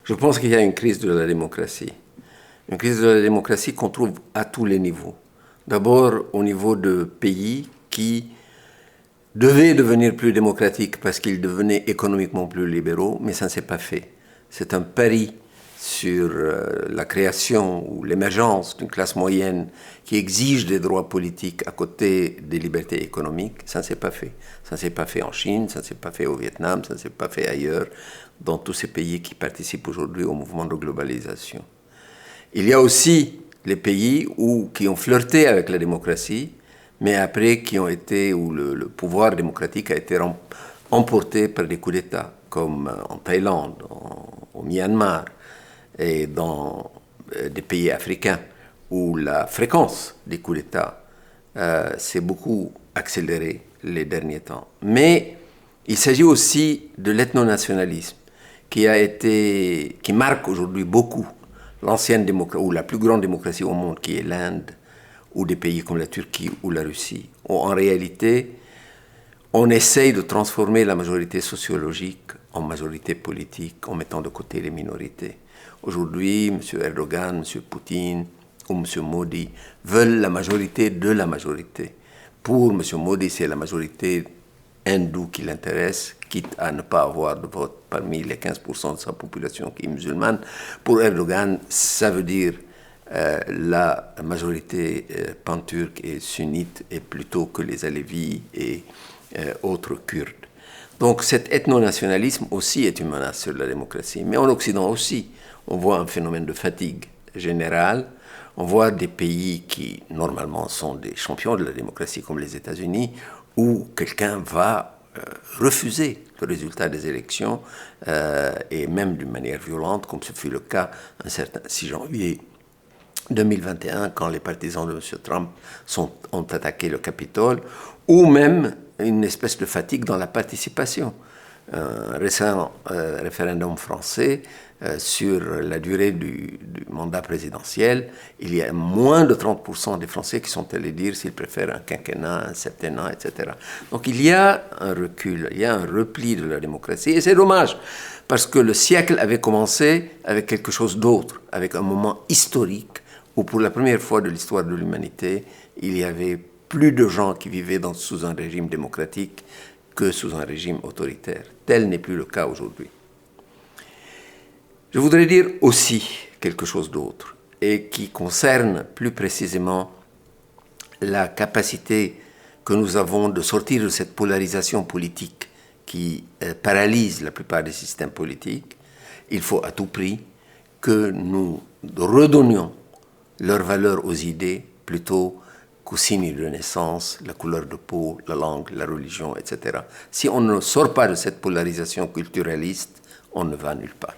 Je pense qu'il y a une crise de la démocratie. Une crise de la démocratie qu'on trouve à tous les niveaux. D'abord au niveau de pays qui devaient devenir plus démocratiques parce qu'ils devenaient économiquement plus libéraux, mais ça ne s'est pas fait. C'est un pari sur la création ou l'émergence d'une classe moyenne qui exige des droits politiques à côté des libertés économiques. Ça ne s'est pas fait. Ça ne s'est pas fait en Chine, ça ne s'est pas fait au Vietnam, ça ne s'est pas fait ailleurs, dans tous ces pays qui participent aujourd'hui au mouvement de globalisation. Il y a aussi les pays qui ont flirté avec la démocratie, mais après où le pouvoir démocratique a été emporté par des coups d'État, comme en Thaïlande, au Myanmar et dans des pays africains, où la fréquence des coups d'État s'est beaucoup accélérée les derniers temps. Mais il s'agit aussi de l'ethnonationalisme qui marque aujourd'hui beaucoup l'ancienne démocratie, ou la plus grande démocratie au monde, qui est l'Inde, ou des pays comme la Turquie ou la Russie, où en réalité, on essaye de transformer la majorité sociologique en majorité politique, en mettant de côté les minorités. Aujourd'hui, M. Erdogan, M. Poutine ou M. Modi veulent la majorité de la majorité. Pour M. Modi, c'est la majorité hindoue qui l'intéresse, quitte à ne pas avoir de vote parmi les 15% de sa population qui est musulmane. Pour Erdogan, ça veut dire la majorité panturque et sunnite, et plutôt que les Alevis et autres Kurdes. Donc cet ethno-nationalisme aussi est une menace sur la démocratie. Mais en Occident aussi, on voit un phénomène de fatigue générale. On voit des pays qui, normalement, sont des champions de la démocratie, comme les États-Unis, où quelqu'un va refuser le résultat des élections, et même d'une manière violente, comme ce fut le cas un certain 6 janvier 2021, quand les partisans de M. Trump ont attaqué le Capitole, ou même une espèce de fatigue dans la participation. Un récent référendum français sur la durée du mandat présidentiel, il y a moins de 30% des Français qui sont allés dire s'ils préfèrent un quinquennat, un septennat, etc. Donc il y a un recul, il y a un repli de la démocratie, et c'est dommage, parce que le siècle avait commencé avec quelque chose d'autre, avec un moment historique où pour la première fois de l'histoire de l'humanité, il y avait plus de gens qui vivaient sous un régime démocratique que sous un régime autoritaire. Tel n'est plus le cas aujourd'hui. Je voudrais dire aussi quelque chose d'autre, et qui concerne plus précisément la capacité que nous avons de sortir de cette polarisation politique qui paralyse la plupart des systèmes politiques. Il faut à tout prix que nous redonnions leur valeur aux idées plutôt qu'aux signes de naissance, la couleur de peau, la langue, la religion, etc. Si on ne sort pas de cette polarisation culturaliste, on ne va nulle part.